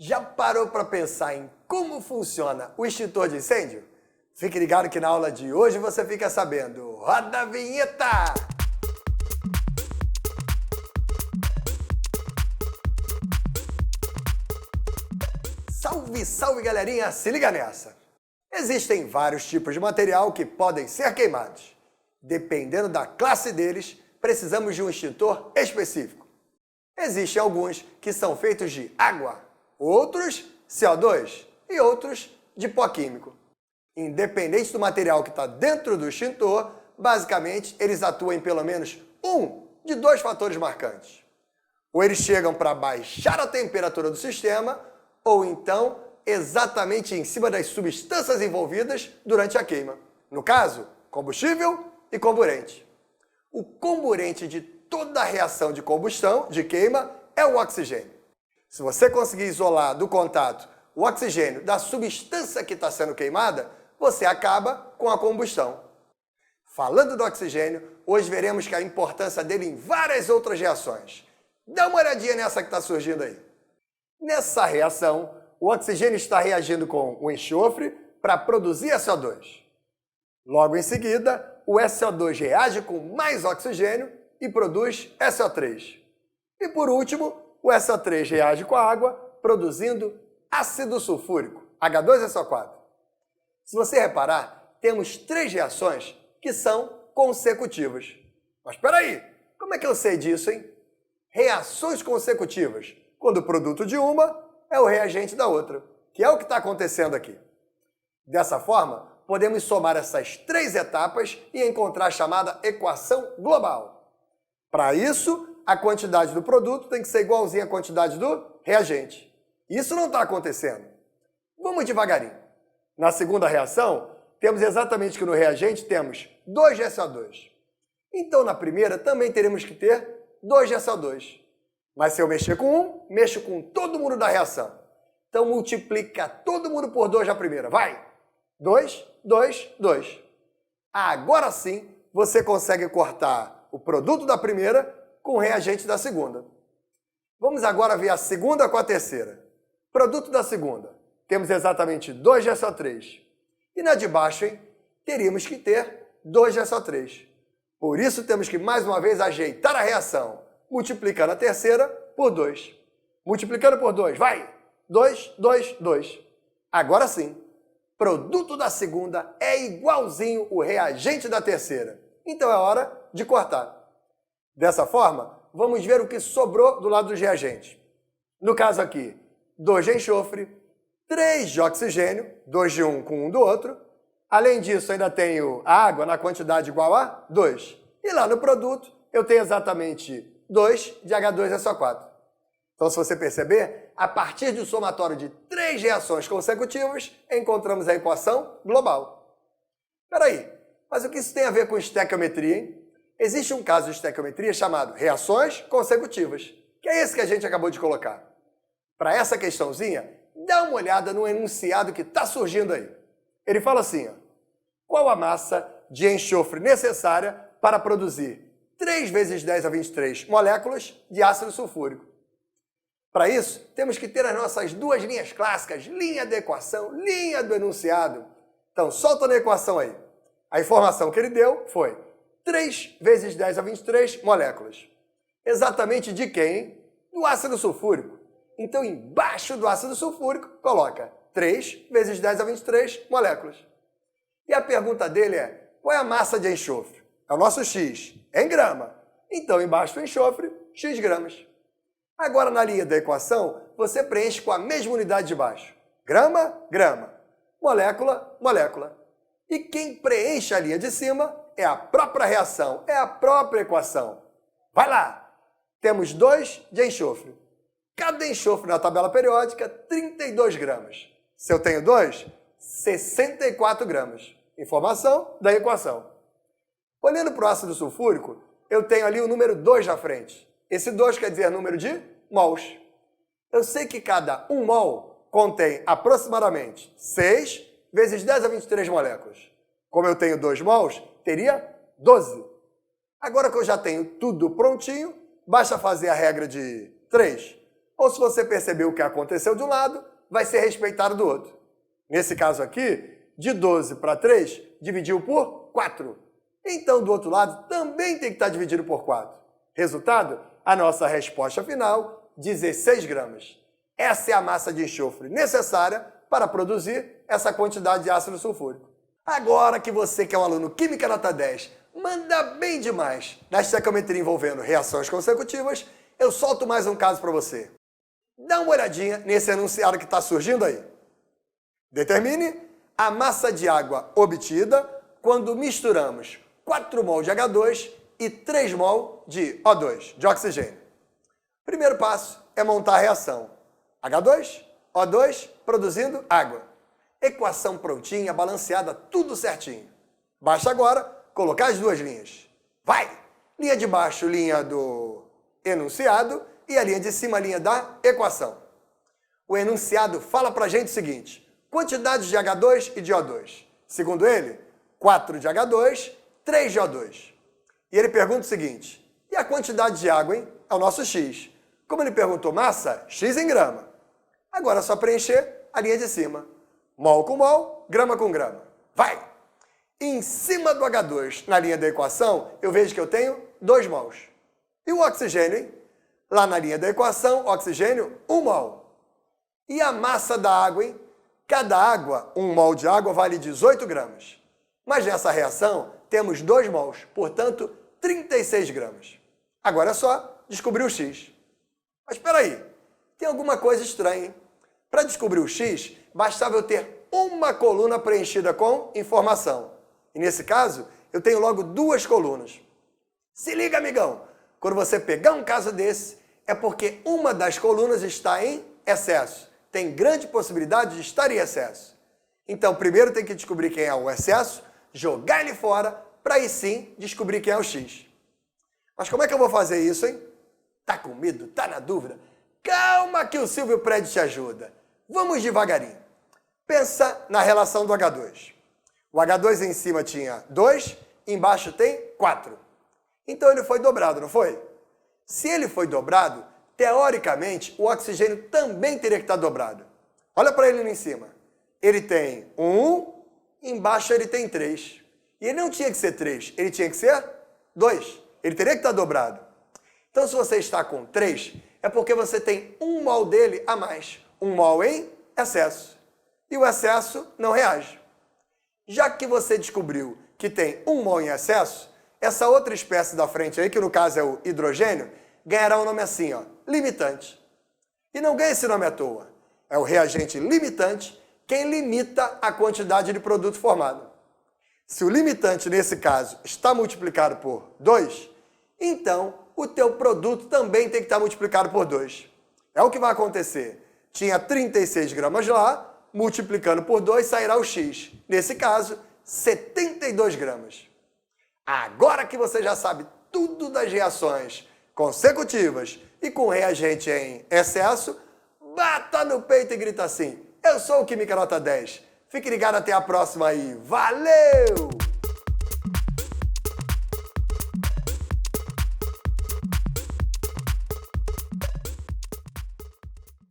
Já parou para pensar em como funciona o extintor de incêndio? Fique ligado que na aula de hoje você fica sabendo. Roda a vinheta! Salve, salve galerinha! Se liga nessa! Existem vários tipos de material que podem ser queimados. Dependendo da classe deles, precisamos de um extintor específico. Existem alguns que são feitos de água, outros CO2 e outros de pó químico. Independente do material que está dentro do extintor, basicamente eles atuam em pelo menos um de dois fatores marcantes. Ou eles chegam para baixar a temperatura do sistema, ou então exatamente em cima das substâncias envolvidas durante a queima. No caso, combustível e comburente. O comburente de toda a reação de combustão, de queima, é o oxigênio. Se você conseguir isolar do contato o oxigênio da substância que está sendo queimada, você acaba com a combustão. Falando do oxigênio, hoje veremos que a importância dele em várias outras reações. Dá uma olhadinha nessa que está surgindo aí. Nessa reação, o oxigênio está reagindo com o enxofre para produzir SO2. Logo em seguida, o SO2 reage com mais oxigênio e produz SO3. E por último, o SO3 reage com a água, produzindo ácido sulfúrico, H2SO4. Se você reparar, temos três reações que são consecutivas. Mas espera aí, como é que eu sei disso, hein? Reações consecutivas, quando o produto de uma é o reagente da outra, que é o que está acontecendo aqui. Dessa forma, podemos somar essas três etapas e encontrar a chamada equação global. Para isso, a quantidade do produto tem que ser igualzinha à quantidade do reagente. Isso não está acontecendo. Vamos devagarinho. Na segunda reação, temos exatamente que no reagente temos 2 de SO2. Então, na primeira, também teremos que ter 2 de SO2. Mas se eu mexer com um, mexo com todo mundo da reação. Então, multiplica todo mundo por 2 na primeira. Vai! 2, 2, 2. Agora sim, você consegue cortar o produto da primeira com o reagente da segunda. Vamos agora ver a segunda com a terceira. Produto da segunda. Temos exatamente 2 de SO3. E na de baixo, hein, teríamos que ter 2 de SO3. Por isso, temos que mais uma vez ajeitar a reação, multiplicando a terceira por 2. Multiplicando por 2, vai! 2, 2, 2. Agora sim, produto da segunda é igualzinho o reagente da terceira. Então é hora de cortar. Dessa forma, vamos ver o que sobrou do lado dos reagentes. No caso aqui, 2 de enxofre, 3 de oxigênio, 2 de um com um do outro. Além disso, ainda tenho a água na quantidade igual a 2. E lá no produto, eu tenho exatamente 2 de H2SO4. Então, se você perceber, a partir do somatório de 3 reações consecutivas, encontramos a equação global. Espera aí, mas o que isso tem a ver com estequiometria, hein? Existe um caso de estequiometria chamado reações consecutivas, que é esse que a gente acabou de colocar. Para essa questãozinha, dá uma olhada no enunciado que está surgindo aí. Ele fala assim, ó, qual a massa de enxofre necessária para produzir 3 vezes 10 a 23 moléculas de ácido sulfúrico? Para isso, temos que ter as nossas duas linhas clássicas, linha da equação, linha do enunciado. Então, solta na equação aí. A informação que ele deu foi 3 vezes 10 a 23 moléculas. Exatamente de quem, hein? Do ácido sulfúrico. Então, embaixo do ácido sulfúrico, coloca 3 vezes 10 a 23 moléculas. E a pergunta dele é, qual é a massa de enxofre? É o nosso X, em grama. Então, embaixo do enxofre, X gramas. Agora, na linha da equação, você preenche com a mesma unidade de baixo. Grama, grama. Molécula, molécula. E quem preenche a linha de cima é a própria reação, é a própria equação. Vai lá! Temos 2 de enxofre. Cada enxofre na tabela periódica, 32 gramas. Se eu tenho 2, 64 gramas. Informação da equação. Olhando para o ácido sulfúrico, eu tenho ali o número 2 na frente. Esse 2 quer dizer número de mols. Eu sei que cada 1 mol contém aproximadamente 6 vezes 10 a 23 moléculas. Como eu tenho 2 mols, teria 12. Agora que eu já tenho tudo prontinho, basta fazer a regra de 3. ou se você percebeu o que aconteceu de um lado, vai ser respeitado do outro. Nesse caso aqui, de 12 para 3, dividiu por 4. Então, do outro lado, também tem que estar dividido por 4. Resultado, a nossa resposta final, 16 gramas. Essa é a massa de enxofre necessária para produzir essa quantidade de ácido sulfúrico. Agora que você que é um aluno Química Nota 10, manda bem demais na estequiometria envolvendo reações consecutivas, eu solto mais um caso para você. Dá uma olhadinha nesse enunciado que está surgindo aí. Determine a massa de água obtida quando misturamos 4 mol de H2 e 3 mol de O2, de oxigênio. Primeiro passo é montar a reação. H2, O2, produzindo água. Equação prontinha, balanceada, tudo certinho. Basta agora colocar as duas linhas. Vai! Linha de baixo, linha do enunciado, e a linha de cima, linha da equação. O enunciado fala pra gente o seguinte: quantidades de H2 e de O2. Segundo ele, 4 de H2, 3 de O2. E ele pergunta o seguinte: e a quantidade de água, hein? É o nosso X. Como ele perguntou massa, X em grama. Agora é só preencher a linha de cima. Mol com mol, grama com grama. Vai! Em cima do H2, na linha da equação, eu vejo que eu tenho 2 mols. E o oxigênio, hein? Lá na linha da equação, oxigênio, 1 mol. E a massa da água, hein? Cada água, 1 mol de água vale 18 gramas. Mas nessa reação, temos 2 mols, portanto, 36 gramas. Agora é só descobrir o X. Mas espera aí, tem alguma coisa estranha, hein? Para descobrir o X, bastava eu ter uma coluna preenchida com informação. E nesse caso, eu tenho logo 2 colunas. Se liga, amigão! Quando você pegar um caso desse, é porque uma das colunas está em excesso. Tem grande possibilidade de estar em excesso. Então, primeiro tem que descobrir quem é o excesso, jogar ele fora, para aí sim descobrir quem é o X. Mas como é que eu vou fazer isso, hein? Tá com medo? Tá na dúvida? Calma que o Silvio Prédio te ajuda. Vamos devagarinho. Pensa na relação do H2. O H2 em cima tinha 2, embaixo tem 4. Então ele foi dobrado, não foi? Se ele foi dobrado, teoricamente, o oxigênio também teria que estar dobrado. Olha para ele ali em cima. Ele tem 1, embaixo ele tem 3. E ele não tinha que ser 3, ele tinha que ser 2. Ele teria que estar dobrado. Então, se você está com 3, é porque você tem 1 mol dele a mais. 1 mol em excesso. E o excesso não reage. Já que você descobriu que tem 1 mol em excesso, essa outra espécie da frente aí, que no caso é o hidrogênio, ganhará um nome assim, ó, limitante. E não ganha esse nome à toa. É o reagente limitante quem limita a quantidade de produto formado. Se o limitante, nesse caso, está multiplicado por 2, então o teu produto também tem que estar multiplicado por 2. É o que vai acontecer. Tinha 36 gramas lá, multiplicando por 2 sairá o X. Nesse caso, 72 gramas. Agora que você já sabe tudo das reações consecutivas e com reagente em excesso, bata no peito e grita assim: eu sou o Química Nota 10. Fique ligado até a próxima aí. Valeu!